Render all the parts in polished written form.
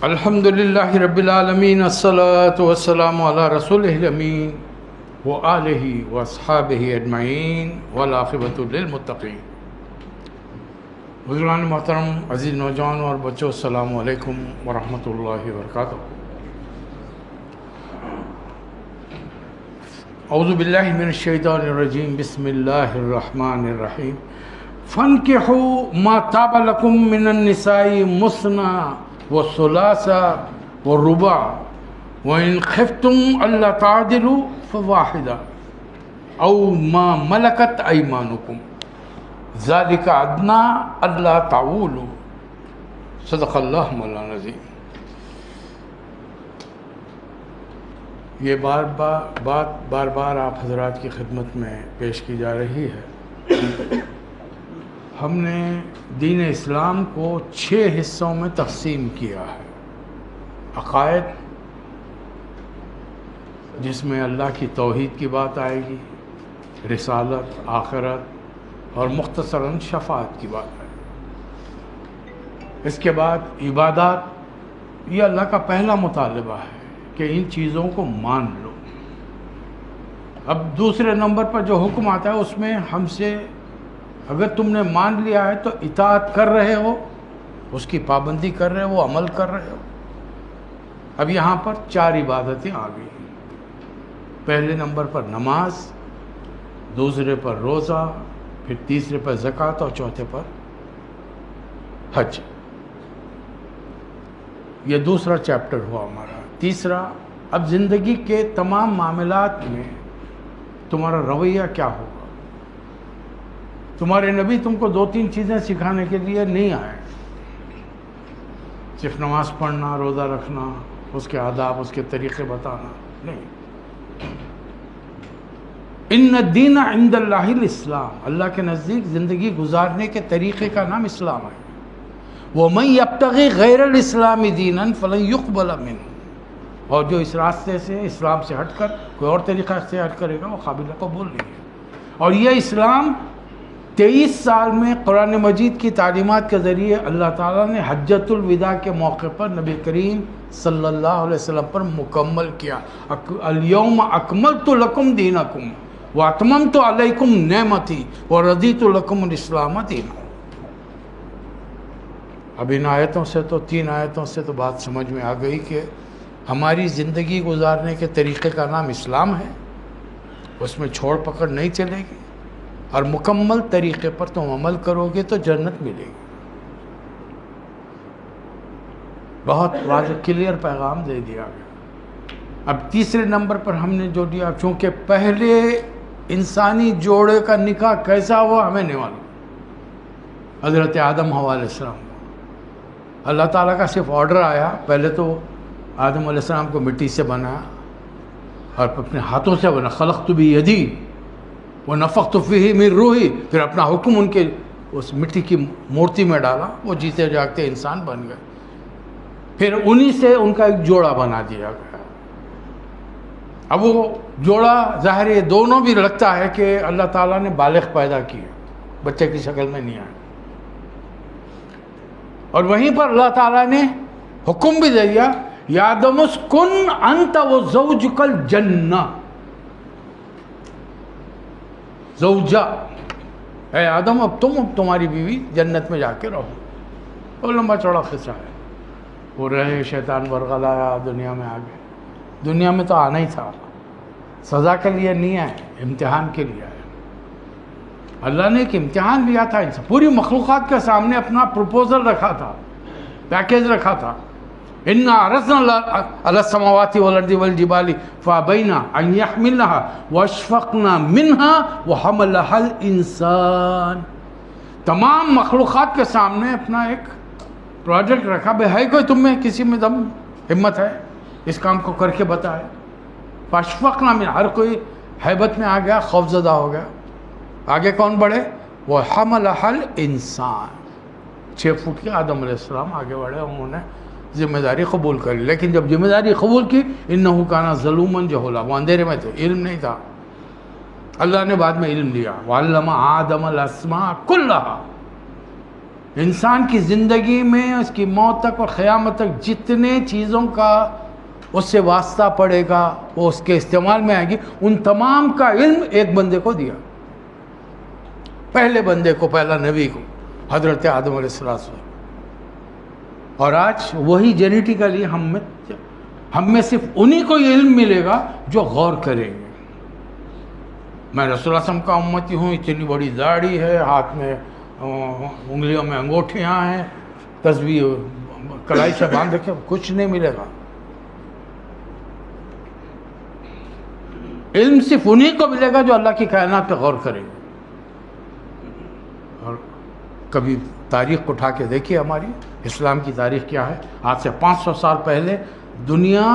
الحمد للہ رب العالمین الصلاۃ والسلام علی رسولہ الامین وآلہ واصحابہ اجمعین والعاقبۃ للمتقین۔ بزرگان محترم، عزیز نوجوانوں اور بچوں، السلام علیکم ورحمۃ اللہ وبرکاتہ۔ اعوذ باللہ من الشیطان الرجیم، بسم اللہ الرحمن الرحیم۔ فَانْكِحُوا مَا طَابَ لَكُم مِّنَ النِّسَاءِ مُثْنَىٰ وَثُلَاثَ وَرُبَاعَ وَإِنْ خِفْتُمْ أَلَّا تَعْدِلُوا فَوَاحِدَةً أَوْ مَا مَلَكَتْ أَيْمَانُكُمْ ذَلِكَ أَدْنَىٰ أَلَّا تَعُولُوا۔ صدق اللہ مولانا العظیم۔ یہ بار بار آپ حضرات کی خدمت میں پیش کی جا رہی ہے۔ ہم نے دین اسلام کو 6 حصوں میں تقسیم کیا ہے۔ عقائد، جس میں اللہ کی توحید کی بات آئے گی، رسالت، آخرت اور مختصراً شفاعت کی بات آئے گی۔ اس کے بعد عبادات، یہ اللہ کا پہلا مطالبہ ہے کہ ان چیزوں کو مان لو۔ اب دوسرے نمبر پر جو حکم آتا ہے اس میں ہم سے اگر تم نے مان لیا ہے تو اطاعت کر رہے ہو، اس کی پابندی کر رہے ہو، عمل کر رہے ہو۔ اب یہاں پر 4 عبادتیں آ گئی۔ پہلے نمبر پر نماز، دوسرے پر روزہ، پھر تیسرے پر زکوٰۃ اور چوتھے پر حج۔ یہ دوسرا چیپٹر ہوا ہمارا۔ تیسرا، اب زندگی کے تمام معاملات میں تمہارا رویہ کیا ہوگا۔ تمہارے نبی تم کو 2-3 چیزیں سکھانے کے لیے نہیں آئے، صرف نماز پڑھنا، روزہ رکھنا، اس کے آداب، اس کے طریقے بتانا نہیں۔ ان الدین عند اللہ الاسلام، اللہ کے نزدیک زندگی گزارنے کے طریقے کا نام اسلام ہے۔ وَمَن يَبْتَغِ غَيْرَ الْإِسْلَامِ دِينًا فَلَن يُقْبَلَ مِنْهُ، اور جو اس راستے سے، اسلام سے ہٹ کر کوئی اور طریقہ اختیار کرے گا وہ قابل قبول نہیں ہے۔ اور یہ اسلام 23 سال میں قرآن مجید کی تعلیمات کے ذریعے اللہ تعالیٰ نے حجۃ الوداع کے موقع پر نبی کریم صلی اللہ علیہ وسلم پر مکمل کیا۔ الیوم اکملت لکم دینکم واتممت علیکم نعمتی ورضیت لکم الاسلام دینا۔ اب ان آیتوں سے تو 3 آیتوں سے تو بات سمجھ میں آ گئی کہ ہماری زندگی گزارنے کے طریقے کا نام اسلام ہے، اس میں چھوڑ پکڑ نہیں چلے گی، اور مکمل طریقے پر تم عمل کرو گے تو جنت ملے گی۔ بہت واضح کلیئر پیغام دے دیا گیا۔ اب تیسرے نمبر پر ہم نے جو دیا، چونکہ پہلے انسانی جوڑے کا نکاح کیسا ہوا ہمیں نہیں معلوم۔ حضرت آدم حوا علیہ السلام، اللہ تعالیٰ کا صرف آرڈر آیا، پہلے تو آدم علیہ السلام کو مٹی سے بنایا اور اپنے ہاتھوں سے بنا، خلقت بیدی وَنَفَخْتُ فِيهِ مِن رُوحِي، پھر اپنا حکم ان کے اس مٹی کی مورتی میں ڈالا، وہ جیتے جاگتے انسان بن گئے۔ پھر انہی سے ان کا ایک جوڑا بنا دیا گیا۔ اب وہ جوڑا ظاہر ہے دونوں بھی لگتا ہے کہ اللہ تعالیٰ نے بالغ پیدا کیا، بچے کی شکل میں نہیں آئے۔ اور وہیں پر اللہ تعالیٰ نے حکم بھی دے دیا، یا آدم اسکن انت وزوجک الجنہ، زوجہ، اے آدم اب تمہاری بیوی جنت میں جا کے رہو۔ وہ لمبا چوڑا قصہ ہے۔ وہ رہے، شیطان ورغلایا، دنیا میں آ گئے۔ دنیا میں تو آنا ہی تھا، سزا کے لیے نہیں آئے، امتحان کے لیے آئے۔ اللہ نے ایک امتحان لیا تھا ان سے، پوری مخلوقات کے سامنے اپنا پروپوزل رکھا تھا، پیکیج رکھا تھا۔ اِنَّا عَرَضْنَا عَلَى السَّمَاوَاتِ وَالْأَرْضِ وَالْجِبَالِ فَأَبَيْنَ أَن يَحْمِلْنَهَا وَأَشْفَقْنَ مِنْهَا وَحَمَلَهَا الْإِنسَانُ، تمام مخلوقات کے سامنے اپنا ایک پروجیکٹ رکھا، بھئی ہے کوئی تم میں کسی میں دم ہمت ہے اس کام کو کر کے بتائے۔ فَأَشْفَقْنَا مِنْهَا، ہر کوئی ہیبت میں آ گیا، خوف زدہ ہو گیا۔ آگے کون بڑھے؟ وَحَمَلَهَا الْإِنسَانُ، 6 فٹ کے آدم علیہ السلام آگے بڑھے، انہوں نے ذمہ داری قبول کر لی۔ لیکن جب ذمہ داری قبول کی، انہو کانا ظلوماً جہولا، وہ اندھیرے میں تھے، علم نہیں تھا۔ اللہ نے بعد میں علم دیا، وَعَلَّمَ آدَمَ الْأَسْمَاءَ كُلَّهَا، انسان کی زندگی میں اس کی موت تک اور قیامت تک جتنے چیزوں کا اس سے واسطہ پڑے گا وہ اس کے استعمال میں آئے گی، ان تمام کا علم ایک بندے کو دیا، پہلے بندے کو، پہلا نبی کو، حضرت آدم علیہ السلام۔ اور آج وہی جینیٹیکلی ہم میں صرف انہی کو یہ علم ملے گا جو غور کریں گے۔ میں رسول اللہ صلی اللہ علیہ وسلم کا امتی ہوں، اتنی بڑی داڑھی ہے، ہاتھ میں انگلیوں میں انگوٹھیاں ہیں، تسبیح کلائی سے باندھ رکھے، کچھ نہیں ملے گا۔ علم صرف انہی کو ملے گا جو اللہ کی کائنات پہ غور کریں گے۔ اور کبھی تاریخ کو اٹھا کے دیکھیے، ہماری اسلام کی تاریخ کیا ہے۔ آج سے 500 سال پہلے دنیا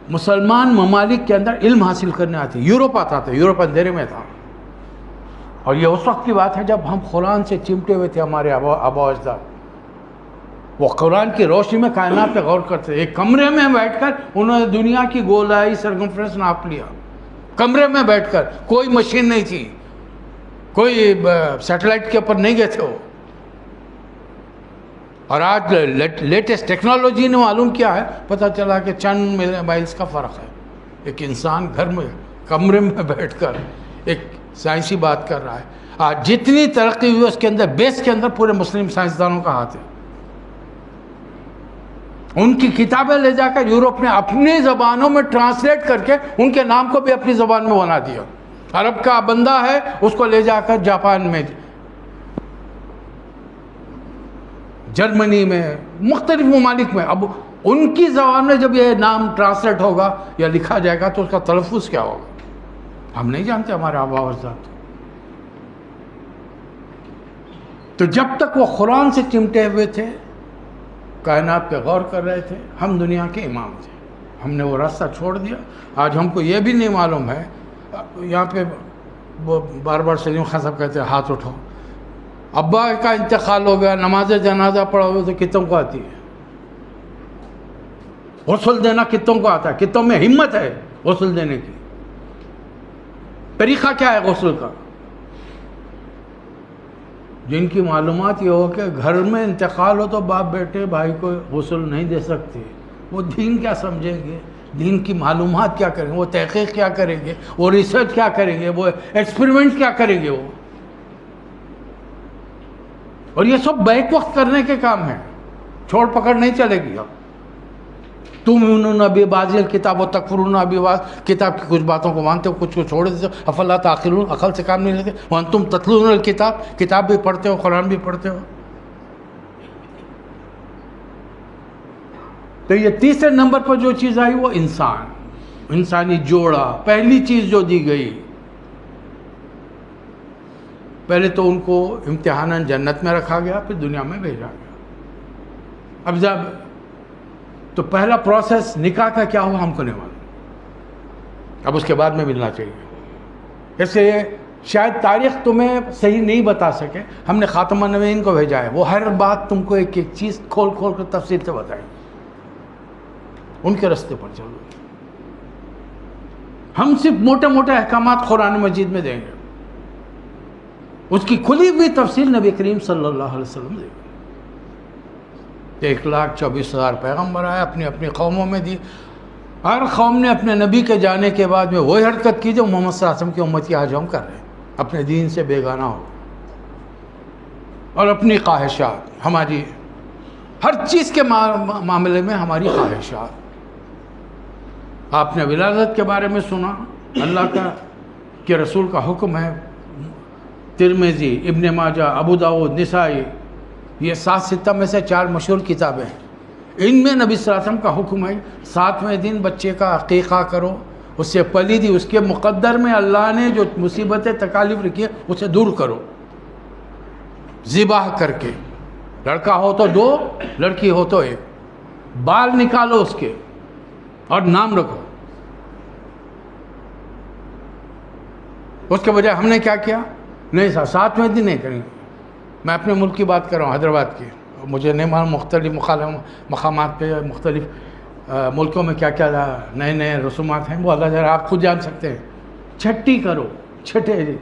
مسلمان ممالک کے اندر علم حاصل کرنے آتی، یورپ آتا تھا، یورپ اندھیرے میں تھا۔ اور یہ اس وقت کی بات ہے جب ہم قرآن سے چمٹے ہوئے تھے، ہمارے آبا و اجداد وہ قرآن کی روشنی میں کائنات پہ غور کرتے، ایک کمرے میں بیٹھ کر انہوں نے دنیا کی گولائی سرکمفرنس ناپ لیا، کمرے میں بیٹھ کر، کوئی مشین نہیں تھی، کوئی سیٹلائٹ کے اوپر نہیں گئے تھے وہ۔ اور آج لیٹسٹ ٹیکنالوجی نے معلوم کیا ہے، پتہ چلا کہ چند مائلز کا فرق ہے۔ ایک انسان گھر میں کمرے میں بیٹھ کر ایک سائنسی بات کر رہا ہے۔ آج جتنی ترقی ہوئی اس کے اندر بیس کے اندر پورے مسلم سائنسدانوں کا ہاتھ ہے۔ ان کی کتابیں لے جا کر یورپ نے اپنی زبانوں میں ٹرانسلیٹ کر کے ان کے نام کو بھی اپنی زبان میں بنا دیا۔ عرب کا بندہ ہے، اس کو لے جا کر جاپان میں، جرمنی میں، مختلف ممالک میں، اب ان کی زبان میں جب یہ نام ٹرانسلیٹ ہوگا یا لکھا جائے گا تو اس کا تلفظ کیا ہوگا ہم نہیں جانتے، ہمارے آبا و اجداد۔ تو جب تک وہ قرآن سے چمٹے ہوئے تھے، کائنات پہ غور کر رہے تھے، ہم دنیا کے امام تھے۔ ہم نے وہ راستہ چھوڑ دیا۔ آج ہم کو یہ بھی نہیں معلوم ہے، یہاں پہ وہ بار بار سلیم خان صاحب کہتے ہیں ہاتھ اٹھاؤ، ابا کا انتقال ہو گیا، نماز جنازہ پڑھا ہوا تو کتوں کو آتی ہے؟ غسل دینا کتوں کو آتا ہے؟ کتوں میں ہمت ہے غسل دینے کی؟ طریقہ کیا ہے غسل کا؟ جن کی معلومات یہ ہو کہ گھر میں انتقال ہو تو باپ بیٹے بھائی کو غسل نہیں دے سکتے، وہ دین کیا سمجھیں گے؟ دین کی معلومات کیا کریں گے؟ وہ تحقیق کیا کریں گے؟ وہ ریسرچ کیا کریں گے؟ وہ ایکسپیریمنٹ کیا کریں گے وہ؟ اور یہ سب بیک وقت کرنے کے کام ہیں، چھوڑ پکڑ نہیں چلے گی۔ اب تُؤْمِنُونَ بِبَعْضِ الْكِتَابِ وَتَكْفُرُونَ بِبَعْضٍ، کتاب کی کچھ باتوں کو مانتے ہو، کچھ کو چھوڑ دیتے ہو، افلا تعقلون، عقل سے کام نہیں لیتے، وَأَنْتُمْ تَتْلُونَ الْكِتَابَ، کتاب بھی پڑھتے ہو، قرآن بھی پڑھتے ہو۔ تو یہ تیسرے نمبر پر جو چیز آئی وہ انسانی جوڑا، پہلی چیز جو دی گئی۔ پہلے تو ان کو امتحاناً جنت میں رکھا گیا، پھر دنیا میں بھیجا گیا۔ اب جب تو پہلا پروسیس نکاح کا کیا ہوا ہم کو نہیں معلوم، اب اس کے بعد میں ملنا چاہیے۔ اس لیے شاید تاریخ تمہیں صحیح نہیں بتا سکے، ہم نے خاتم النبیین کو بھیجا ہے، وہ ہر بات تم کو ایک ایک چیز کھول کھول کر تفصیل سے بتائیں، ان کے راستے پر چلو۔ ہم صرف موٹے موٹے احکامات قرآن مجید میں دیں گے، اس کی کھلی ہوئی تفصیل نبی کریم صلی اللہ علیہ وسلم دیں گے۔ 1,24,000 پیغمبر آئے، اپنی اپنی قوموں میں دی، ہر قوم نے اپنے نبی کے جانے کے بعد میں وہی حرکت کی جو محمد صلی اللہ علیہ وسلم کی امت کی آج ہم کر رہے ہیں، اپنے دین سے بیگانہ ہو اور اپنی خواہشات، ہماری ہر چیز کے معاملے میں ہماری خواہشات۔ آپ نے ولادت کے بارے میں سنا، اللہ کا کہ رسول کا حکم ہے، ترمذی، ابن ماجہ، ابو داؤد، نسائی، یہ 7 ستہ میں سے 4 مشہور کتابیں ہیں۔ ان میں نبی صلی اللہ علیہ وسلم کا حکم ہے 7ویں دن بچے کا عقیقہ کرو، اس سے پلیدی، اس کے مقدر میں اللہ نے جو مصیبتیں تکالیف رکھی ہے اسے دور کرو، ذبح کر کے، لڑکا ہو تو 2، لڑکی ہو تو 1، بال نکالو اس کے اور نام رکھو۔ اس کے بجائے ہم نے کیا کیا؟ نہیں سر 7ویں دن نہیں کریں گے۔ میں اپنے ملک کی بات کر رہا ہوں، حیدرآباد کی، مجھے نہیں معلوم مختلف مقامات پہ مختلف ملکوں میں کیا کیا نئے نئے رسومات ہیں، وہ اللہ جارا آپ خود جان سکتے ہیں۔ چھٹی کرو، چھٹے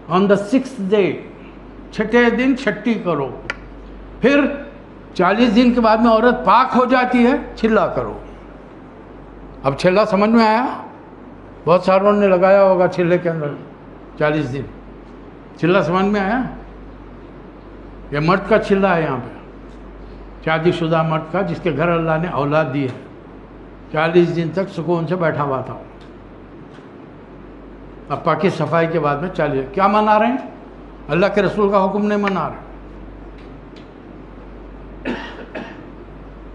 آن دا 6th day، چھٹے دن چھٹی کرو. پھر 40 دن کے بعد میں عورت پاک ہو جاتی ہے, چھلا کرو. اب چھلا سمجھ میں آیا؟ بہت ساروں نے لگایا ہوگا چھلے کے اندر 40 دن. چھلا سمجھ میں آیا؟ یہ مرد کا چھلا ہے یہاں پہ, شادی شدہ مرد کا, جس کے گھر اللہ نے اولاد دی ہے. 40 دن تک سکون سے بیٹھا ہوا تھا. اب پاکی صفائی کے بعد میں 40. کیا منا رہے ہیں؟ اللہ کے رسول کا حکم نہیں منا رہے.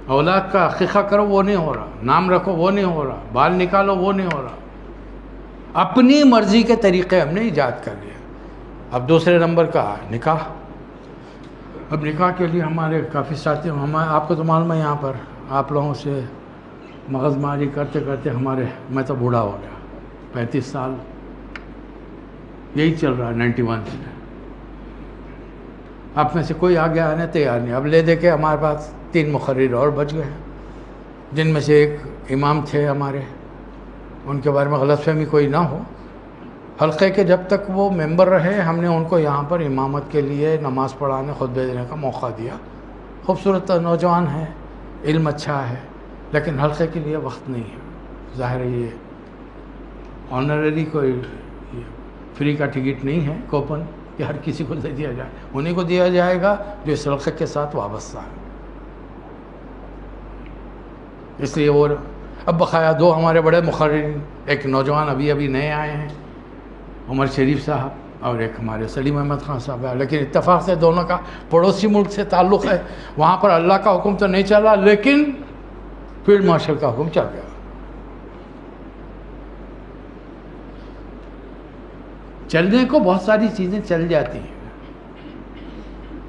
اولاد کا عقیقہ کرو وہ نہیں ہو رہا, نام رکھو وہ نہیں ہو رہا, بال نکالو وہ نہیں ہو رہا. اپنی مرضی کے طریقے ہم نے ایجاد کر لیا. اب دوسرے نمبر کا نکاح. اب نکاح کے لیے ہمارے کافی ساتھی, آپ کو تو معلوم ہے یہاں پر آپ لوگوں سے مغز ماری کرتے کرتے میں تو بوڑھا ہو گیا. 35 سال یہی چل رہا ہے 91 سے. آپ میں سے کوئی آگے آنے تیار نہیں. اب لے دے کے ہمارے پاس 3 مقرر اور بچ گئے ہیں, جن میں سے ایک امام تھے ہمارے, ان کے بارے میں غلط فہمی کوئی نہ ہو. حلقے کے جب تک وہ ممبر رہے ہم نے ان کو یہاں پر امامت کے لیے نماز پڑھانے خطبے دینے کا موقع دیا. خوبصورت نوجوان ہے, علم اچھا ہے, لیکن حلقے کے لیے وقت نہیں ہے. ظاہر ہے یہ آنرری کوئی فری کا ٹکٹ نہیں ہے, کوپن کہ ہر کسی کو دے دیا جائے. انہیں کو دیا جائے گا جو اس حلقے کے ساتھ وابستہ ہے. اس لیے وہ اب بقایا 2 ہمارے بڑے مقررین, ایک نوجوان ابھی نئے آئے ہیں عمر شریف صاحب, اور ایک ہمارے سلیم احمد خان صاحب ہے. لیکن اتفاق سے دونوں کا پڑوسی ملک سے تعلق ہے. وہاں پر اللہ کا حکم تو نہیں چلا, لیکن فیلڈ مارشل کا حکم چل گیا. چلنے کو بہت ساری چیزیں چل جاتی ہیں.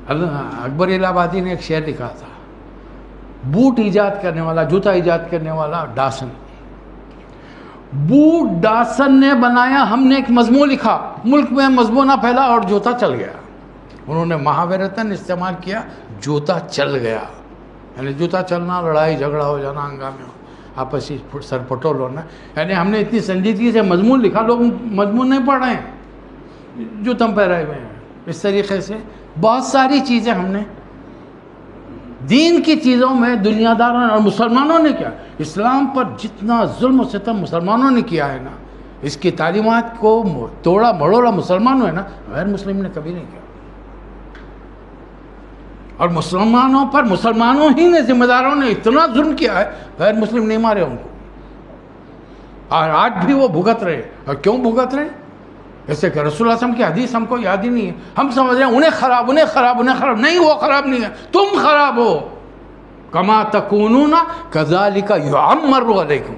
اکبر الہ آبادی نے ایک شعر لکھا تھا, بوٹ ایجاد کرنے والا, جوتا ایجاد کرنے والا ڈاسن. بوٹ ڈاسن نے بنایا, ہم نے ایک مضمون لکھا, ملک میں مضمونہ پھیلا اور جوتا چل گیا. انہوں نے محاورتاً استعمال کیا, جوتا چل گیا. یعنی جوتا چلنا, لڑائی جھگڑا ہو جانا, ہنگامے ہو, آپسی سر پٹول ہونا. یعنی ہم نے اتنی سنجیدگی سے مضمون لکھا, لوگ مضمون نہیں پڑھ رہے ہیں, جوتم پہرائے ہوئے ہیں. اس طریقے سے بہت ساری چیزیں ہم نے دین کی چیزوں میں دنیا داروں اور مسلمانوں نے کیا. اسلام پر جتنا ظلم و ستم مسلمانوں نے کیا ہے نا, اس کی تعلیمات کو توڑا مڑوڑا مسلمانوں ہے نا, غیر مسلم نے کبھی نہیں کیا. اور مسلمانوں پر مسلمانوں ہی نے, ذمہ داروں نے اتنا ظلم کیا ہے, غیر مسلم نہیں مارے ان کو. اور آج بھی وہ بھگت رہے. اور کیوں بھگت رہے؟ جیسے کہ رسول اللہ صلی اللہ علیہ وسلم کی حدیث ہم کو یاد ہی نہیں ہے. ہم سمجھ رہے ہیں انہیں خراب, انہیں خراب, انہیں خراب. نہیں, وہ خراب نہیں ہے, تم خراب ہو. کما تکونون کذالک یعمر علیکم.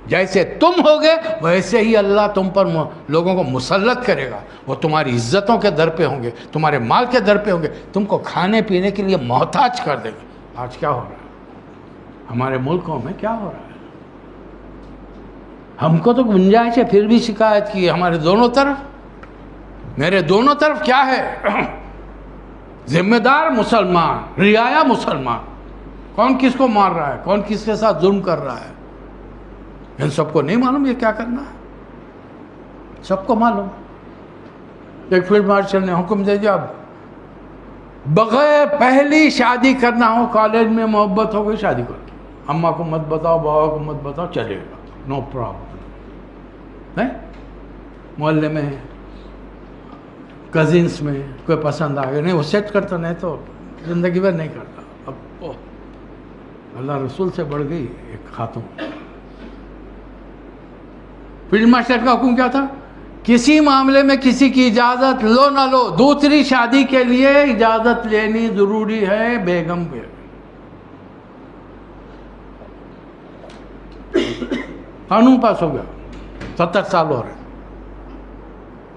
جیسے تم ہوگے ویسے ہی اللہ تم پر لوگوں کو مسلط کرے گا. وہ تمہاری عزتوں کے در پہ ہوں گے, تمہارے مال کے در پہ ہوں گے, تم کو کھانے پینے کے لیے محتاج کر دیں گے. آج کیا ہو رہا ہے ہمارے ملکوں میں؟ کیا ہو رہا ہے؟ ہم کو تو گنجائش ہے, پھر بھی شکایت کی. ہمارے دونوں طرف, میرے دونوں طرف کیا ہے؟ ذمہ دار مسلمان, رعایا مسلمان. کون کس کو مار رہا ہے, کون کس کے ساتھ ظلم کر رہا ہے, ان سب کو نہیں معلوم یہ کیا کرنا ہے. سب کو معلوم. ایک فیلڈ مارشل نے حکم دے دیا, بغیر پہلی شادی کرنا ہو, کالج میں محبت ہو گئی, شادی کرو. اماں کو مت بتاؤ, بابا کو مت بتاؤ, چلے گا, نو پرابلم. محلے میں, کزنس میں کوئی پسند آ گیا, نہیں وہ سیٹ کرتا, نہیں تو زندگی بھر نہیں کرتا. اب اللہ رسول سے بڑھ گئی ایک خاتون. فیلڈ مارشل کا حکم کیا تھا؟ کسی معاملے میں کسی کی اجازت لو نہ لو, دوسری شادی کے لیے اجازت لینی ضروری ہے بیگم پہ. قانون پاس ہو گیا, 70 سال ہو رہے,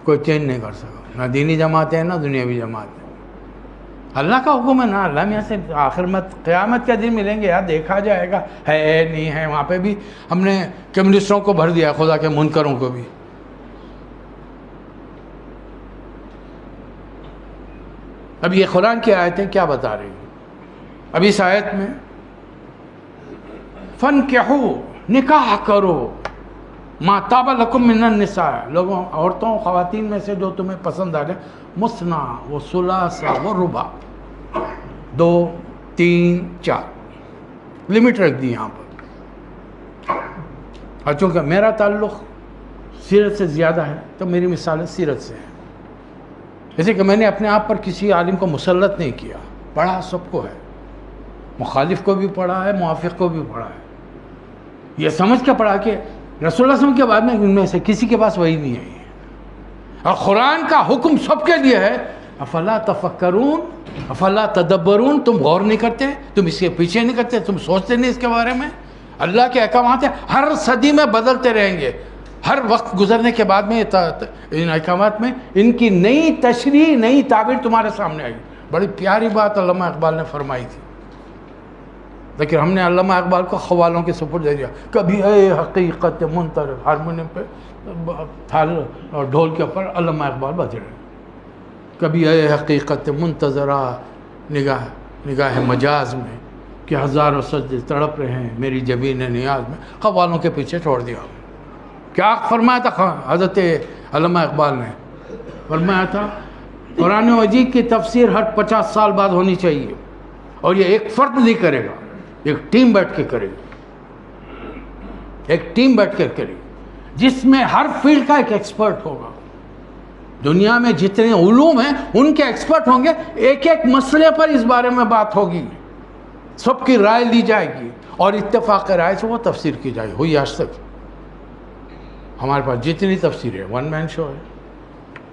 کوئی چینج نہیں کر سکا. نہ دینی جماعت ہے, نہ دنیاوی جماعت ہے. اللہ کا حکم ہے نا. اللہ میں سے آخر میں قیامت کے دن ملیں گے یار, دیکھا جائے گا ہے نہیں ہے. وہاں پہ بھی ہم نے کمیونسٹوں کو بھر دیا, خدا کے منکروں کو بھی. اب یہ قرآن کی آیتیں کیا بتا رہی ہیں؟ اب اس آیت میں فنکحوا, نکاح کرو, ما طاب لکم من النساء، لوگوں عورتوں خواتین میں سے جو تمہیں پسند آ جائے، مثنا و ثلاثہ و رباع، 2 3 4 لمٹ رکھ دی یہاں پر۔ اور چونکہ میرا تعلق سیرت سے زیادہ ہے تو میری مثالیں سیرت سے ہیں، جیسے کہ میں نے اپنے آپ پر کسی عالم کو مسلط نہیں کیا، پڑھا سب کو ہے، مخالف کو بھی پڑھا ہے، موافق کو بھی پڑھا ہے، یہ سمجھ کے پڑھا کہ رسول اللہ صلی اللہ علیہ وسلم کے بعد میں ان میں سے کسی کے پاس وہی نہیں ہے، اور قرآن کا حکم سب کے لیے ہے، افلا تفکرون افلا تدبرون، تم غور نہیں کرتے، تم اس کے پیچھے نہیں کرتے، تم سوچتے نہیں اس کے بارے میں۔ اللہ کے احکامات ہیں، ہر صدی میں بدلتے رہیں گے، ہر وقت گزرنے کے بعد میں ان احکامات میں ان کی نئی تشریح، نئی تعبیر تمہارے سامنے آئی۔ بڑی پیاری بات علامہ اقبال نے فرمائی تھی، لیکن ہم نے علامہ اقبال کو خوالوں کے سپرد دے دیا۔ کبھی اے حقیقت منتظر، ہارمونیم پہ تھال اور ڈھول کے اوپر علامہ اقبال بج رہے ہیں، کبھی اے حقیقت منتظرہ نگاہ مجاز میں کہ ہزاروں سجدے تڑپ رہے ہیں میری جبین نیاز میں، خوالوں کے پیچھے چھوڑ دیا۔ کیا فرمایا تھا حضرت علامہ اقبال نے؟ فرمایا تھا قرآن مجید کی تفسیر ہر 50 سال بعد ہونی چاہیے، اور یہ ایک فرد نہیں کرے گا، ایک ٹیم بیٹھ کے کرے گی، ایک ٹیم بیٹھ کے کرے گی، جس میں ہر فیلڈ کا ایک ایکسپرٹ ہوگا۔ دنیا میں جتنے علوم ہیں ان کے ایکسپرٹ ہوں گے، ایک ایک مسئلے پر اس بارے میں بات ہوگی، سب کی رائے لی جائے گی، اور اتفاق رائے سے وہ تفسیر کی جائے۔ ہوئی آج تک ہمارے پاس جتنی تفسیر ہے، 1 مین شو ہے،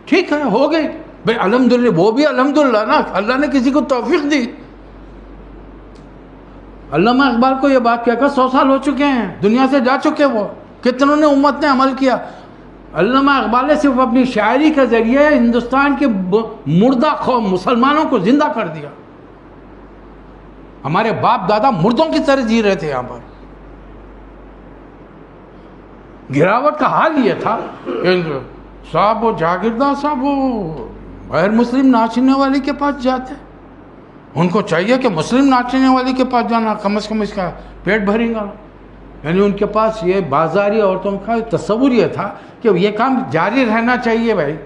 ٹھیک ہے، ہو گئی بھائی، الحمدللہ، وہ بھی الحمدللہ نا، اللہ نے کسی کو توفیق دی۔ علامہ اقبال کو یہ بات کہہ کر 100 سال ہو چکے ہیں، دنیا سے جا چکے، وہ کتنوں نے امت نے عمل کیا۔ علامہ اقبال نے صرف اپنی شاعری کے ذریعے ہندوستان کے مردہ قوم مسلمانوں کو زندہ کر دیا۔ ہمارے باپ دادا مردوں کی طرح جی رہے تھے یہاں پر۔ گراوٹ کا حال یہ تھا کہ صاحب وہ جاگیردار صاحب وہ غیر مسلم ناچنے والے کے پاس جاتے، ان کو چاہیے کہ مسلم ناچنے والے کے پاس جانا، کم از کم اس کا پیٹ بھرے گا۔ یعنی ان کے پاس یہ بازاری عورتوں کا تصور یہ تھا کہ یہ کام جاری رہنا چاہیے بھائی،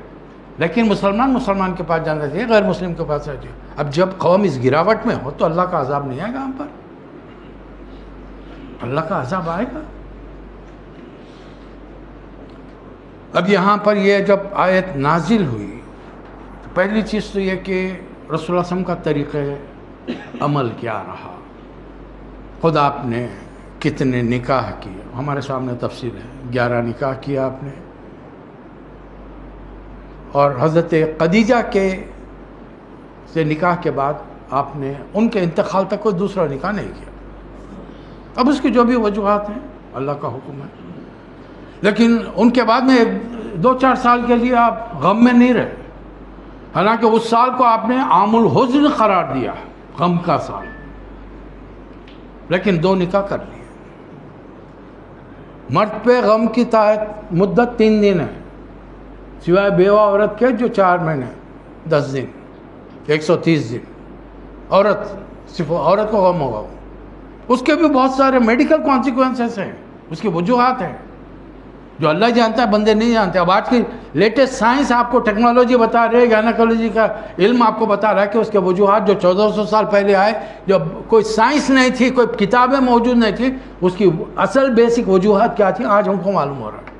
لیکن مسلمان کے پاس جانا چاہیے، غیر مسلم کے پاس چاہیے۔ اب جب قوم اس گراوٹ میں ہو تو اللہ کا عذاب نہیں آئے گا ہم پر؟ اللہ کا عذاب آئے گا۔ اب یہاں پر یہ جب آیت نازل ہوئی تو پہلی چیز تو یہ کہ رسول اللہ صلی اللہ علیہ وسلم کا طریقہ عمل کیا رہا، خود آپ نے کتنے نکاح کیے، ہمارے سامنے تفصیل ہے، 11 نکاح کیا آپ نے، اور حضرت خدیجہ کے سے نکاح کے بعد آپ نے ان کے انتقال تک کوئی دوسرا نکاح نہیں کیا۔ اب اس کی جو بھی وجوہات ہیں اللہ کا حکم ہے، لیکن ان کے بعد میں 2-4 سال کے لیے آپ غم میں نہیں رہے، حالانکہ اس سال کو آپ نے عام الحزن قرار دیا، غم کا سال، لیکن 2 نکاح کر لیے۔ مرد پہ غم کی مدت 3 دن ہے، سوائے بیوہ عورت کے جو 4 مہینے 10 دن 130 دن، صرف عورت کو غم ہوگا، اس کے بھی بہت سارے میڈیکل کانسیکوینسز ہیں، اس کی وجوہات ہیں جو اللہ جانتا ہے، بندے نہیں جانتے۔ اب آج کی لیٹسٹ سائنس آپ کو ٹیکنالوجی بتا رہی ہے، گائنیکولوجی کا علم آپ کو بتا رہا ہے کہ اس کے وجوہات جو 1400 سال پہلے آئے، جب کوئی سائنس نہیں تھی، کوئی کتابیں موجود نہیں تھی، اس کی اصل بیسک وجوہات کیا تھی آج ہم کو معلوم ہو رہا ہے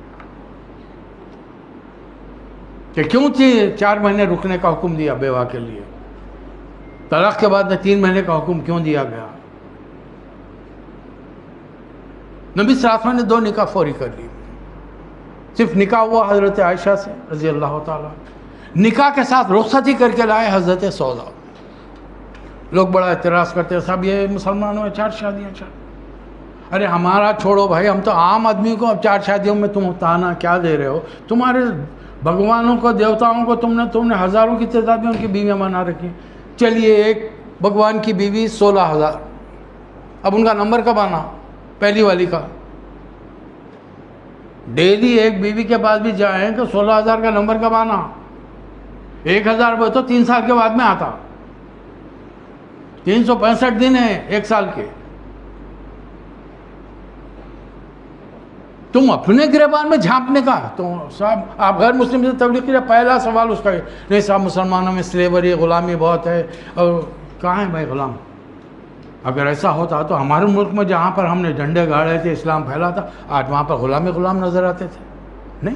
کہ کیوں تھی 4 مہینے رکنے کا حکم دیا بیوہ کے لیے، طلاق کے بعد میں 3 مہینے کا حکم کیوں دیا گیا۔ نبی صلی اللہ علیہ وسلم نے 2 نکاح فوری کر لی، صرف نکاح ہوا حضرت عائشہ سے رضی اللہ تعالیٰ، نکاح کے ساتھ رخصتی کر کے لائے حضرت سودا۔ لوگ بڑا اعتراض کرتے ہیں صاحب یہ مسلمانوں میں 4 شادیاں ارے ہمارا چھوڑو بھائی، ہم تو عام آدمی کو اب 4 شادیوں میں تم تانا کیا دے رہے ہو؟ تمہارے بھگوانوں کو، دیوتاؤں کو تم نے ہزاروں کی تعداد میں ان کی بیویاں بنا رکھی، چلیے ایک بھگوان کی بیوی 16,000، اب ان کا نمبر کب آنا؟ پہلی والی کا ڈیلی ایک بیوی کے پاس بھی جائیں تو 16,000 کا نمبر کب آنا؟ 1,000 روپے تو 3 سال کے بعد میں آتا، 365 دن ہیں 1 سال کے، تم اپنے گریبان میں جھانپنے کا. تو صاحب آپ غیر مسلم سے تبلیغ کیا، پہلا سوال اس کا نہیں صاحب مسلمانوں میں سلیوری غلامی بہت ہے. اور کہاں ہے بھائی غلام؟ اگر ایسا ہوتا تو ہمارے ملک میں جہاں پر ہم نے جھنڈے گاڑے تھے، اسلام پھیلا تھا، آج وہاں پر غلام نظر آتے تھے؟ نہیں.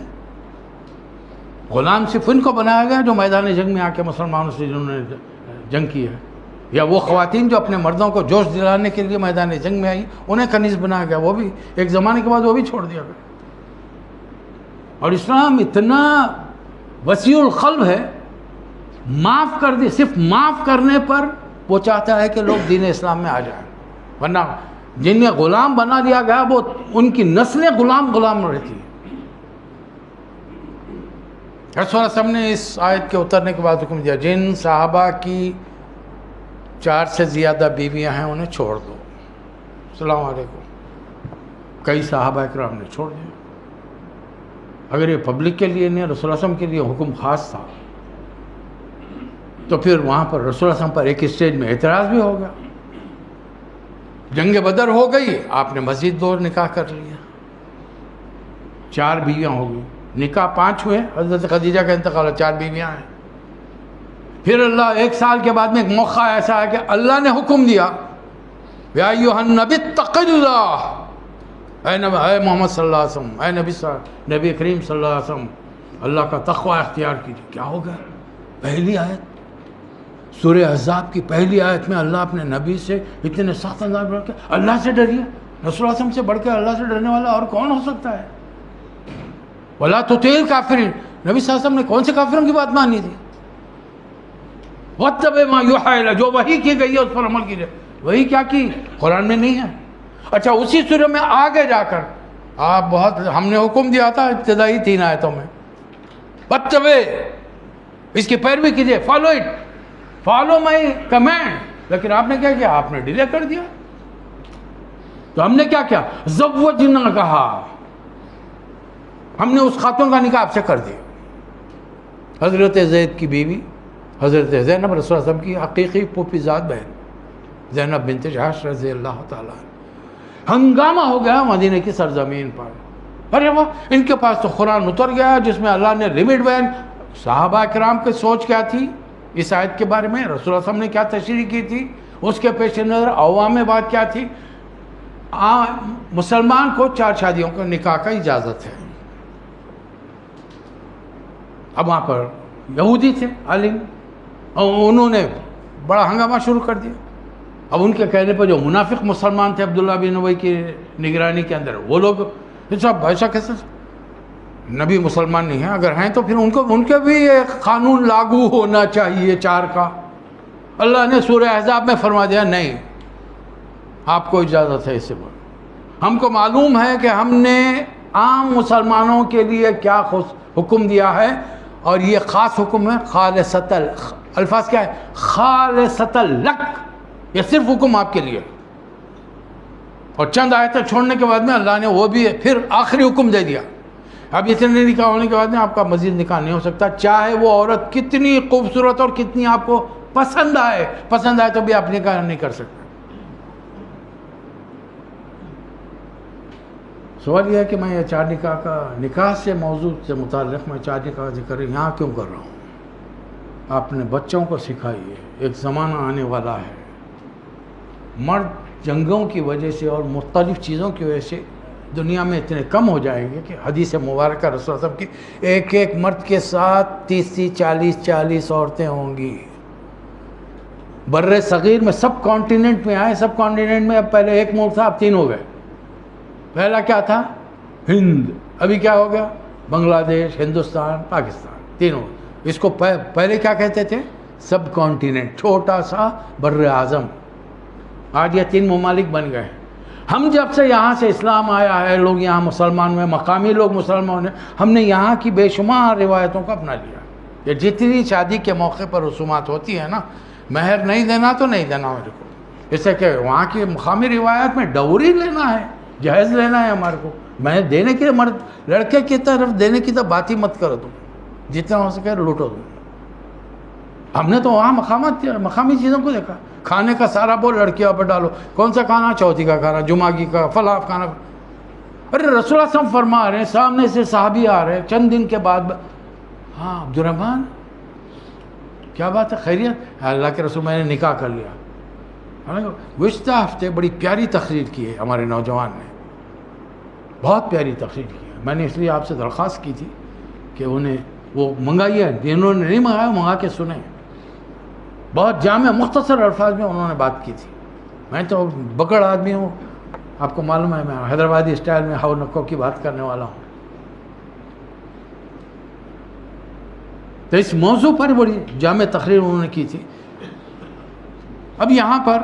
غلام صرف ان کو بنایا گیا جو میدان جنگ میں آ کے مسلمانوں سے جنہوں نے جنگ کی ہے، یا وہ خواتین جو اپنے مردوں کو جوش دلانے کے لیے میدان جنگ میں آئی، انہیں کنیز بنایا گیا. وہ بھی ایک زمانے کے بعد وہ بھی چھوڑ دیا گیا. اور اسلام اتنا وسیع القلب ہے، معاف کر دی، صرف معاف کرنے پر وہ چاہتا ہے کہ لوگ دین اسلام میں آ جائیں. ورنہ جنہیں غلام بنا دیا گیا وہ ان کی نسلیں غلام رہتی ہیں. رسول اللہ صلی اللہ علیہ وسلم نے اس آیت کے اترنے کے بعد حکم دیا جن صحابہ کی 4 سے زیادہ بیویاں ہیں انہیں چھوڑ دو. السلام علیکم. کئی صحابہ اکرام نے چھوڑ دیا. اگر یہ پبلک کے لیے نہیں، رسول اللہ علیہ وسلم کے لیے حکم خاص تھا، تو پھر وہاں پر رسول اللہ علیہ وسلم پر ایک اسٹیج میں اعتراض بھی ہو گیا. جنگ بدر ہو گئی، آپ نے مزید 2 نکاح کر لیا، 4 بیویاں ہو گئی. نکاح 5 ہوئے، حضرت خدیجہ کا انتقال، 4 بیویاں ہیں. پھر اللہ 1 سال کے بعد میں ایک موقع ایسا ہے کہ اللہ نے حکم دیا یا ایھا النبی اتق اللہ، اے محمد صلی اللہ علیہ وسلم، اے نبی کریم صلی اللہ علیہ وسلم، اللہ کا تقوی اختیار کیجیے. کیا ہو گیا؟ پہلی آیت سورہ احزاب کی پہلی آیت میں اللہ اپنے نبی سے اتنے سخت انداز میں بڑھ کے اللہ سے ڈریے. رسول اللہ صلی اللہ علیہ وسلم سے بڑھ کے اللہ سے ڈرنے والا اور کون ہو سکتا ہے؟ وَلَا تُطِعِ الْكَافِرِينَ. نبی صلی اللہ علیہ وسلم نے کون سے کافروں کی بات مانی تھی؟ وَاتَّبِعْ مَا يُوحَىٰ إِلَيْكَ، جو وحی کی گئی ہے اس پر عمل کیجیے. وہی کیا کی؟ قرآن میں نہیں ہے. اچھا اسی سورہ میں آگے جا کر آپ ہم نے حکم دیا تھا ابتدائی 3 آیتوں میں، وَاتَّبِعْ، اس کی پیروی کیجیے، follow it, follow my command. لیکن آپ نے کیا کیا؟ آپ نے ڈیلے کر دیا. تو ہم نے کیا کیا؟ زوجنا کہا، ہم نے اس خاتون کا نکاح آپ سے کر دیا. حضرت زید کی بیوی حضرت زینب رسول اللہ صلی اللہ علیہ وسلم کی حقیقی پھوپھی زاد بہن زینب بنت جحش رضی اللہ تعالیٰ عنہ. ہنگامہ ہو گیا مدینہ کی سرزمین پر. ارے واہ، ان کے پاس تو قرآن اتر گیا جس میں اللہ نے لمٹ بیان. صحابہ کرام کی سوچ کیا تھی اس آیت کے بارے میں؟ رسول اللہ صلی اللہ علیہ وسلم نے کیا تشریح کی تھی؟ اس کے پیش نظر عوام میں بات کیا تھی؟ مسلمان کو 4 شادیوں کا نکاح کا اجازت ہے. اب وہاں پر یہودی تھے عالم، اور انہوں نے بڑا ہنگامہ شروع کر دیا. اب ان کے کہنے پر جو منافق مسلمان تھے عبداللہ بن ابی کی نگرانی کے اندر، وہ لوگ صاحب ایسا کیسے نبی مسلمان نہیں ہیں؟ اگر ہیں تو پھر ان کے بھی ایک قانون لاگو ہونا چاہیے 4 کا. اللہ نے سورہ احزاب میں فرما دیا نہیں، آپ کو اجازت ہے اس سے بڑھ. ہم کو معلوم ہے کہ ہم نے عام مسلمانوں کے لیے کیا حکم دیا ہے، اور یہ خاص حکم ہے خالصۃ، الفاظ کیا ہے؟ خالصۃ لک، یہ صرف حکم آپ کے لیے. اور چند آیتیں چھوڑنے کے بعد میں اللہ نے وہ بھی پھر آخری حکم دے دیا. اب اتنے نکاح ہونے کے بعد میں آپ کا مزید نکاح نہیں ہو سکتا، چاہے وہ عورت کتنی خوبصورت اور کتنی آپ کو پسند آئے تو بھی آپ نکاح نہیں کر سکتے. سوال یہ ہے کہ میں یہ 4 نکاح کا نکاح سے موضوع سے متعلق میں 4 نکاح کا ذکر یہاں کیوں کر رہا ہوں؟ اپنے بچوں کو سکھائیے، ایک زمانہ آنے والا ہے مرد جنگوں کی وجہ سے اور مختلف چیزوں کی وجہ سے دنیا میں اتنے کم ہو جائیں گے کہ حدیث مبارکہ رسول اللہ صلی اللہ علیہ وسلم کی ایک مرد کے ساتھ 30-40 عورتیں ہوں گی. بر صغیر میں سب کانٹیننٹ میں آئے، سب کانٹیننٹ میں اب پہلے 1 ملک تھا، اب 3 ہو گئے. پہلا کیا تھا؟ ہند. ابھی کیا ہو گیا؟ بنگلہ دیش، ہندوستان، پاکستان، 3 ہو گئے. اس کو پہلے کیا کہتے تھے؟ سب کانٹیننٹ، چھوٹا سا بر اعظم. آج یہ 3 ممالک بن گئے. ہم جب سے یہاں سے اسلام آیا ہے، لوگ یہاں مسلمان ہوئے، مقامی لوگ مسلمان ہوئے، ہم نے یہاں کی بے شمار روایتوں کو اپنا لیا. یہ جتنی شادی کے موقع پر رسومات ہوتی ہیں نا، مہر نہیں دینا تو نہیں دینا میرے کو، اس سے کہ وہاں کی مقامی روایت میں ڈوری لینا ہے، جہیز لینا ہے ہمارے کو. میں دینے کے مرد لڑکے کی طرف دینے کی تو بات ہی مت کرو، تم جتنا ہو سکے لوٹو تم. ہم نے تو وہاں مقامی چیزوں کو دیکھا. کھانے کا سارا بول لڑکیوں پر ڈالو. کون سا کھانا؟ چوتھی کا کھانا، جمعہ کی کا، فلاں کھانا. ارے رسول اللہ صلی اللہ علیہ وسلم فرما رہے ہیں، سامنے سے صحابی آ رہے ہیں چند دن کے بعد، ہاں عبد الرحمن کیا بات ہے، خیریت؟ اللہ کے رسول میں نے نکاح کر لیا۔ گزشتہ ہفتے بڑی پیاری تقریر کی ہے ہمارے نوجوان نے، بہت پیاری تقریر کی ہے، میں نے اس لیے آپ سے درخواست کی تھی کہ انہیں وہ منگائیے، جنہوں نے نہیں منگایا منگا کے سنیں۔ بہت جامع مختصر الفاظ میں انہوں نے بات کی تھی۔ میں تو بکڑ آدمی ہوں، آپ کو معلوم ہے، میں حیدرآبادی اسٹائل میں ہاؤ نکو کی بات کرنے والا ہوں۔ تو اس موضوع پر بڑی جامع تقریر انہوں نے کی تھی۔ اب یہاں پر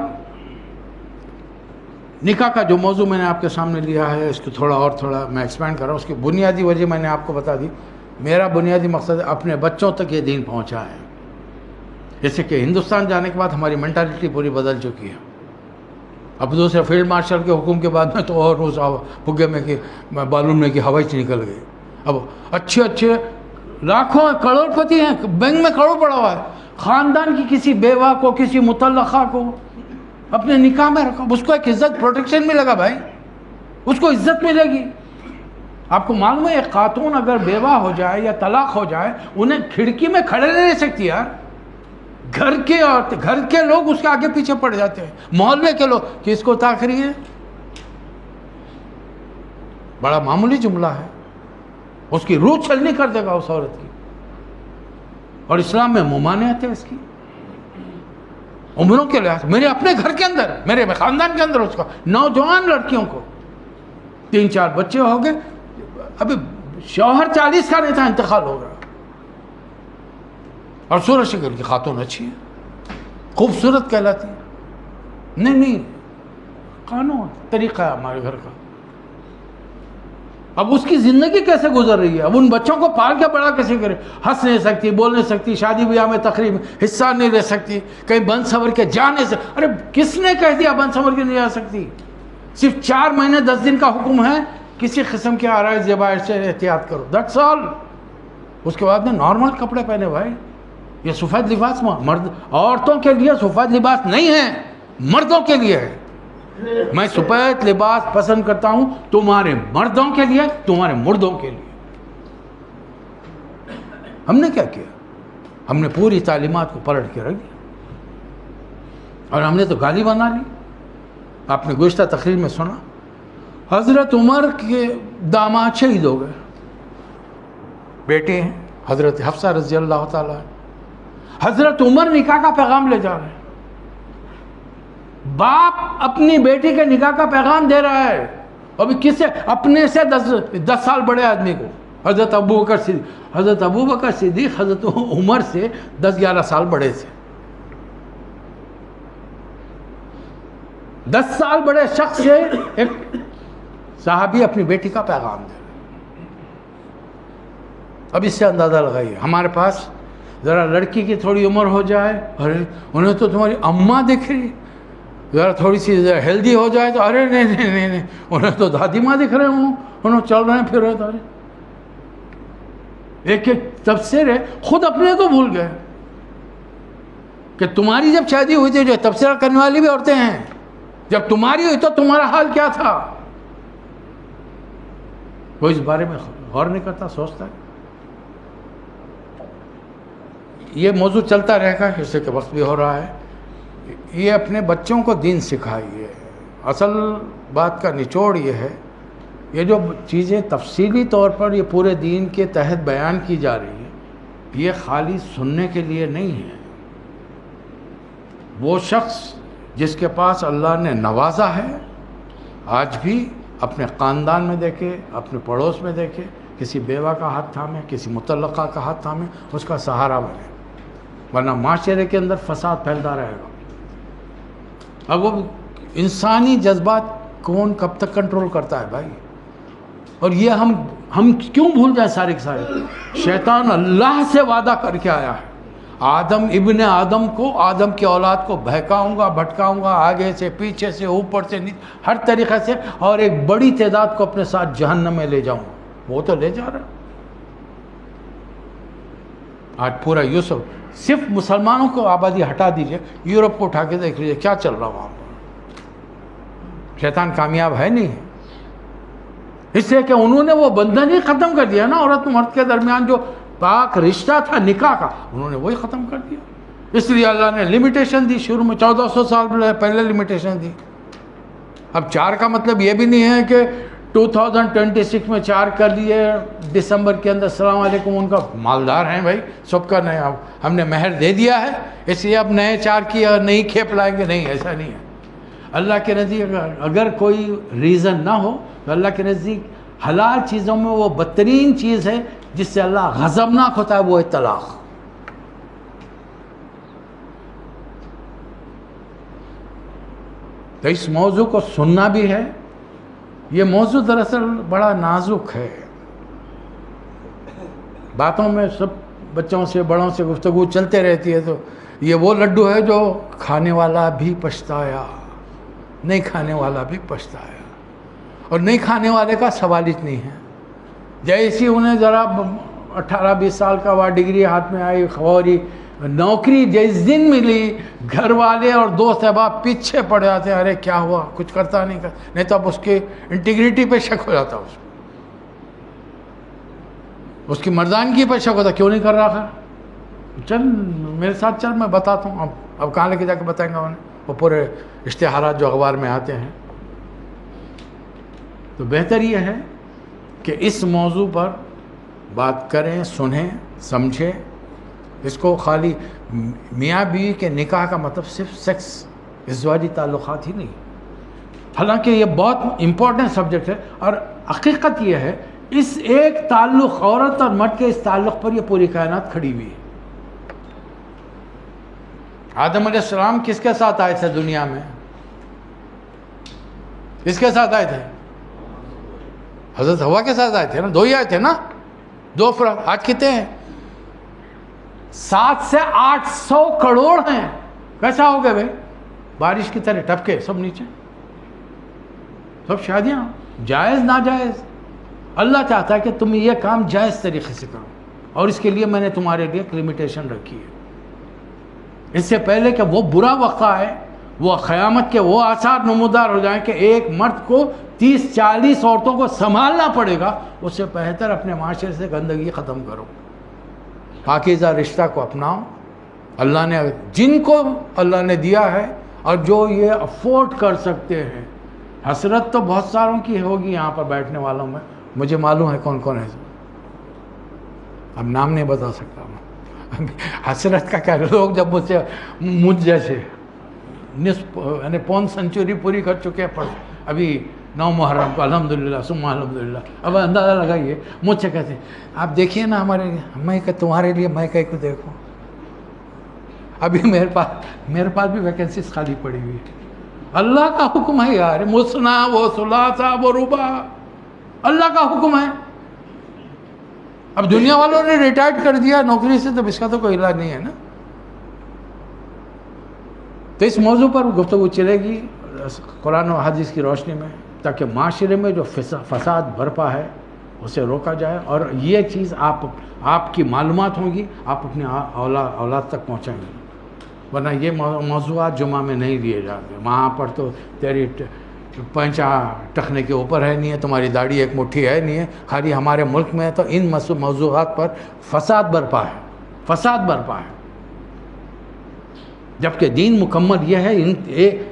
نکاح کا جو موضوع میں نے آپ کے سامنے لیا ہے، اس کو تھوڑا میں ایکسپینڈ کر رہا ہوں۔ اس کی بنیادی وجہ میں نے آپ کو بتا دی۔ میرا بنیادی مقصد ہے اپنے بچوں تک یہ دین پہنچائیں۔ جیسے کہ ہندوستان جانے کے بعد ہماری مینٹالٹی پوری بدل چکی ہے۔ اب دوسرے فیلڈ مارشل کے حکم کے بعد میں تو اور روز پگے میں کہ بالون میں کہ ہوائی سے نکل گئی۔ اب اچھے لاکھوں کروڑ پتی ہیں، بینک میں کروڑ پڑا ہوا ہے، خاندان کی کسی بیوہ کو، کسی مطلقہ کو اپنے نکاح میں رکھا، اس کو ایک عزت پروٹیکشن ملے گا بھائی، اس کو عزت ملے گی۔ آپ کو معلوم ہے ایک خاتون اگر بیوہ ہو جائے یا طلاق ہو جائے، انہیں کھڑکی میں کھڑے نہیں رہ سکتی یار۔ گھر کے لوگ اس کے آگے پیچھے پڑ جاتے ہیں، محلے کے لوگ کہ اس کو طاق رہی ہے۔ بڑا معمولی جملہ ہے، اس کی روح چھلنی کر دے گا اس عورت کی۔ اور اسلام میں ممانعت ہے اس کی، عمروں کے لحاظ، میرے اپنے گھر کے اندر، میرے خاندان کے اندر، اس کو نوجوان لڑکیوں کو 3-4 بچے ہو گئے، ابھی شوہر 40 کا نہیں تھا، انتقال ہو گیا، اور صورت شکل کی خاتون اچھی ہے، خوبصورت کہلاتی ہے۔ نہیں قانون طریقہ ہے ہمارے گھر کا۔ اب اس کی زندگی کیسے گزر رہی ہے، اب ان بچوں کو پال کے بڑا کیسے کرے؟ ہنس نہیں سکتی، بول نہیں سکتی، شادی بیاہ میں تقریب حصہ نہیں لے سکتی، کہیں بن سنور کے جا نہیں سکتی۔ ارے کس نے کہہ دیا بن سنور کے نہیں جا سکتی؟ صرف 4 مہینے 10 دن کا حکم ہے، کسی قسم کے آرائش زیبائش سے احتیاط کرو، 10 سال۔ اس کے بعد میں نارمل کپڑے پہنے بھائی۔ یہ سفید لباس مرد عورتوں کے لیے سفید لباس نہیں ہے، مردوں کے لیے ہے۔ میں سفید لباس پسند کرتا ہوں تمہارے مردوں کے لیے، تمہارے مردوں کے لیے۔ ہم نے کیا کیا؟ ہم نے پوری تعلیمات کو پلٹ کے رکھ دیا، اور ہم نے تو گالی بنا لی۔ آپ نے گزشتہ تقریر میں سنا، حضرت عمر کے داماد شہید ہو گئے، بیٹے ہیں حضرت حفصہ رضی اللہ تعالیٰ۔ حضرت عمر نکاح کا پیغام لے جا رہے ہیں، باپ اپنی بیٹی کے نکاح کا پیغام دے رہا ہے، ابھی کس سے؟ اپنے سے 10 سال بڑے آدمی کو، حضرت ابوبکر صدیق حضرت عمر سے 10-11 سال بڑے تھے۔ 10 سال بڑے شخص سے ایک صحابی اپنی بیٹی کا پیغام دے رہے۔ اب اس سے اندازہ لگائیے، ہمارے پاس ذرا لڑکی کی تھوڑی عمر ہو جائے، ارے انہیں تو تمہاری اماں دکھ رہی، ذرا تھوڑی سی ہیلدی ہو جائے تو ارے نہیں انہیں تو دادی ماں دکھ رہے ہوں، انہیں چل رہے ہیں پھر رہے تو ارے ایک تبصرے ہے، خود اپنے کو بھول گئے کہ تمہاری جب شادی ہوئی تھی، جو تبصرہ کرنے والی بھی عورتیں ہیں، جب تمہاری ہوئی تو تمہارا حال کیا تھا؟ کوئی اس بارے میں غور نہیں کرتا، سوچتا ہے۔ یہ موضوع چلتا رہے گا، اس سے کہ وقت بھی ہو رہا ہے۔ یہ اپنے بچوں کو دین سکھائیے۔ اصل بات کا نچوڑ یہ ہے، یہ جو چیزیں تفصیلی طور پر یہ پورے دین کے تحت بیان کی جا رہی ہیں، یہ خالی سننے کے لیے نہیں ہے۔ وہ شخص جس کے پاس اللہ نے نوازا ہے، آج بھی اپنے خاندان میں دیکھے، اپنے پڑوس میں دیکھے، کسی بیوہ کا ہاتھ تھامے، کسی مطلقہ کا ہاتھ تھامے، اس کا سہارا بنے، ورنہ معاشرے کے اندر فساد پھیلتا رہے گا۔ اب وہ انسانی جذبات کون کب تک کنٹرول کرتا ہے بھائی؟ اور یہ ہم کیوں بھول جائیں سارے کے سارے؟ شیطان اللہ سے وعدہ کر کے آیا ہے، ابن آدم کو، آدم کی اولاد کو بہکاؤں گا، بھٹکاؤں گا، آگے سے، پیچھے سے، اوپر سے، ہر طریقے سے، اور ایک بڑی تعداد کو اپنے ساتھ جہنم میں لے جاؤں گا۔ وہ تو لے جا رہا۔ آج پورا یوسف، صرف مسلمانوں کو آبادی ہٹا دیجئے، یورپ کو اٹھا کے دیکھ لیجئے کیا چل رہا وہاں پر۔ شیطان کامیاب ہے نہیں، اس لیے کہ انہوں نے وہ بندھن ہی ختم کر دیا نا، عورت مرد کے درمیان جو پاک رشتہ تھا نکاح کا، انہوں نے وہی ختم کر دیا۔ اس لیے اللہ نے لمیٹیشن دی، شروع میں 1400 سال پہلے لمیٹیشن دی۔ اب 4 کا مطلب یہ بھی نہیں ہے کہ 2026 میں 4 کر لیے دسمبر کے اندر، السلام علیکم، ان کا مالدار ہیں بھائی سب کا، نیا ہم نے مہر دے دیا ہے اس لیے اب نئے 4 کی اور نئی کھیپ لائیں گے، نہیں، ایسا نہیں ہے۔ اللہ کے نزدیک اگر کوئی ریزن نہ ہو تو اللہ کے نزدیک حلال چیزوں میں وہ بدترین چیز ہے جس سے اللہ غضبناک ہوتا ہے، وہ ہے طلاق۔ تو اس موضوع کو سننا بھی ہے۔ یہ موضوع دراصل بڑا نازک ہے، باتوں میں سب بچوں سے بڑوں سے گفتگو چلتے رہتی ہے، تو یہ وہ لڈو ہے جو کھانے والا بھی پچھتایا، نہیں کھانے والا بھی پچھتایا، اور نہیں کھانے والے کا سوال ہی نہیں ہے۔ جیسی انہیں ذرا 18-20 سال کا وہ ڈگری ہاتھ میں آئی، فوری نوکری جس دن ملی، گھر والے اور دوست احباب پیچھے پڑ جاتے ہیں، ارے کیا ہوا، کچھ کرتا نہیں تو اب اس کی انٹیگریٹی پہ شک ہو جاتا، اس کی مردانگی پہ شک ہوتا، کیوں نہیں کر رہا تھا، چل میرے ساتھ چل میں بتاتا ہوں۔ اب کہاں لے کے جا کے بتائیں گا انہیں، وہ پورے اشتہارات جو اخبار میں آتے ہیں۔ تو بہتر یہ ہے کہ اس موضوع پر بات کریں، سنیں، سمجھیں۔ اس کو خالی میاں بیوی کے نکاح کا مطلب صرف سیکس، ازدواجی تعلقات ہی نہیں، حالانکہ یہ بہت امپورٹنٹ سبجیکٹ ہے، اور حقیقت یہ ہے اس ایک تعلق، عورت اور مرد کے اس تعلق پر یہ پوری کائنات کھڑی ہوئی ہے۔ آدم علیہ السلام کس کے ساتھ آئے تھے دنیا میں؟ کس کے ساتھ آئے تھے؟ حضرت ہوا کے ساتھ آئے تھے نا، 2 ہی آئے تھے نا، 2 افراد۔ آج کتنے ہیں؟ 7 سے 800 کروڑ ہیں۔ کیسا ہو گئے بھائی؟ بارش کی طرح ٹپکے سب نیچے، سب شادیاں جائز ناجائز۔ اللہ چاہتا ہے کہ تم یہ کام جائز طریقے سے کرو، اور اس کے لیے میں نے تمہارے لیے ایک لمیٹیشن رکھی ہے۔ اس سے پہلے کہ وہ برا وقت آئے، وہ قیامت کے وہ آثار نمودار ہو جائیں کہ ایک مرد کو 30-40 عورتوں کو سنبھالنا پڑے گا، اس سے بہتر اپنے معاشرے سے گندگی ختم کرو، پاکیزہ رشتہ کو اپناؤ۔ اللہ نے جن کو اللہ نے دیا ہے اور جو یہ افورڈ کر سکتے ہیں، حسرت تو بہت ساروں کی ہوگی یہاں پر بیٹھنے والوں میں، مجھے معلوم ہے کون کون ہے، اب نام نہیں بتا سکتا میں۔ حسرت کا کیا، لوگ جب مجھ جیسے نصف یعنی پون سنچری پوری کر چکے ہیں، ابھی 9 محرم کو الحمدللہ ثم الحمدللہ، اب اندازہ لگائیے مجھ سے کہتے ہیں آپ دیکھیے نا ہمارے لیے، میں کہ تمہارے لیے میں کہیں کو دیکھوں، ابھی میرے پاس بھی ویکنسیز خالی پڑی ہوئی ہے۔ اللہ کا حکم ہے یار، مثنا و ثلاثہ و رباع، اللہ کا حکم ہے۔ اب دنیا والوں نے ریٹائرڈ کر دیا نوکری سے، تو اس کا تو کوئی علاج نہیں ہے نا۔ تو اس موضوع پر گفتگو چلے گی قرآن و حدیث کی روشنی میں، تاکہ معاشرے میں جو فساد برپا ہے اسے روکا جائے، اور یہ چیز آپ کی معلومات ہوں گی، آپ اپنے اولاد تک پہنچائیں گے، ورنہ یہ موضوعات جمعہ میں نہیں لیے جاتے۔ وہاں پر تو تیری پنچا ٹخنے کے اوپر ہے نہیں ہے، تمہاری داڑھی ایک مٹھی ہے نہیں ہے، خالی ہمارے ملک میں تو ان موضوعات پر فساد برپا ہے، فساد برپا ہے، جبکہ دین مکمل یہ ہے،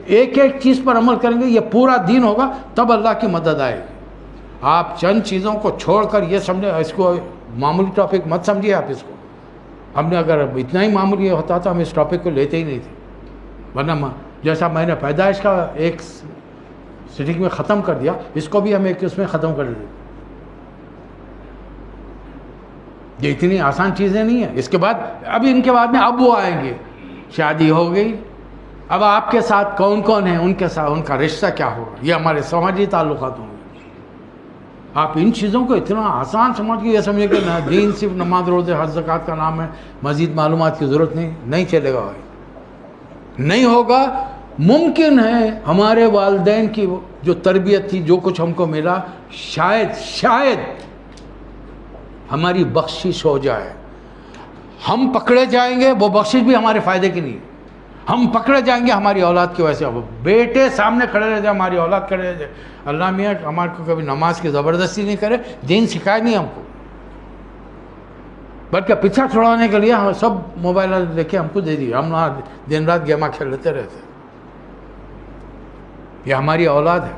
ایک ایک چیز پر عمل کریں گے، یہ پورا دین ہوگا، تب اللہ کی مدد آئے گی۔ آپ چند چیزوں کو چھوڑ کر یہ سمجھیں، اس کو معمولی ٹاپک مت سمجھیے آپ اس کو۔ ہم نے اگر اتنا ہی معمولی ہوتا تو ہم اس ٹاپک کو لیتے ہی نہیں تھے، ورنہ جیسا میں نے پیدائش کا ایک سٹنگ میں ختم کر دیا، اس کو بھی ہم ایک اس میں ختم کر دیں۔ یہ اتنی آسان چیزیں نہیں ہیں۔ اس کے بعد ابھی ان کے بعد میں اب وہ آئیں گے، شادی ہو گئی، اب آپ کے ساتھ کون کون ہیں، ان کے ساتھ ان کا رشتہ کیا ہوگا، یہ ہمارے سماجی تعلقات ہوں گے۔ آپ ان چیزوں کو اتنا آسان سمجھ کے یہ سمجھے کہ دین صرف نماز روزے حج زکوٰۃ کا نام ہے، مزید معلومات کی ضرورت نہیں چلے گا بھائی، نہیں ہوگا۔ ممکن ہے ہمارے والدین کی جو تربیت تھی، جو کچھ ہم کو ملا، شاید ہماری بخشش ہو جائے، ہم پکڑے جائیں گے، وہ بخشش بھی ہمارے فائدے کی نہیں، ہم پکڑے جائیں گے ہماری اولاد کی وجہ سے. بیٹے سامنے کھڑے رہ جائے, ہماری اولاد کھڑے رہ جائے. اللہ میاں ہمارے کو کبھی نماز کی زبردستی نہیں کرے, دین سکھائے نہیں ہم کو, بلکہ پیچھا چھڑانے کے لیے ہم سب موبائل لے کے ہم کو دے دی, ہم دن رات گیما کھیلتے رہتے. یہ ہماری اولاد ہے,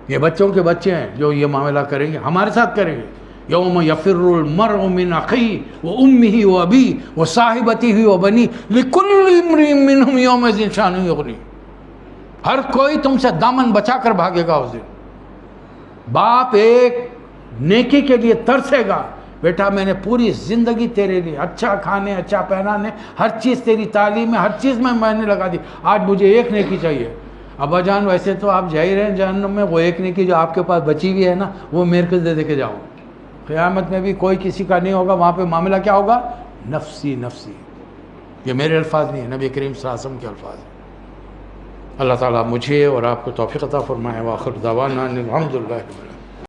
یہ بچوں کے بچے ہیں جو یہ معاملہ کریں گے, ہمارے ساتھ کریں گے. یوم یفر المرء من اخیہ وامہ وابیہ وصاحبتہ وبنیہ لکل امرئ منہم یومئذ شأن یغنیہ. ہر کوئی تم سے دامن بچا کر بھاگے گا اس دن. باپ ایک نیکی کے لیے ترسے گا, بیٹا میں نے پوری زندگی تیرے لیے اچھا کھانے, اچھا پہنانے, ہر چیز تیری تعلیم میں, ہر چیز میں نے لگا دی, آج مجھے ایک نیکی چاہیے. ابا جان ویسے تو آپ جا ہی رہے ہیں جہنم میں, وہ ایک نیکی جو آپ کے پاس بچی ہوئی ہے نا, وہ میرے کو دے کے جاؤ. قیامت میں بھی کوئی کسی کا نہیں ہوگا, وہاں پہ معاملہ کیا ہوگا؟ نفسی نفسی. یہ میرے الفاظ نہیں ہیں, نبی کریم صلی اللہ علیہ وسلم کے الفاظ ہیں. اللہ تعالیٰ مجھے اور آپ کو توفیق عطا فرمائے. وآخر دعوانا الحمدللہ.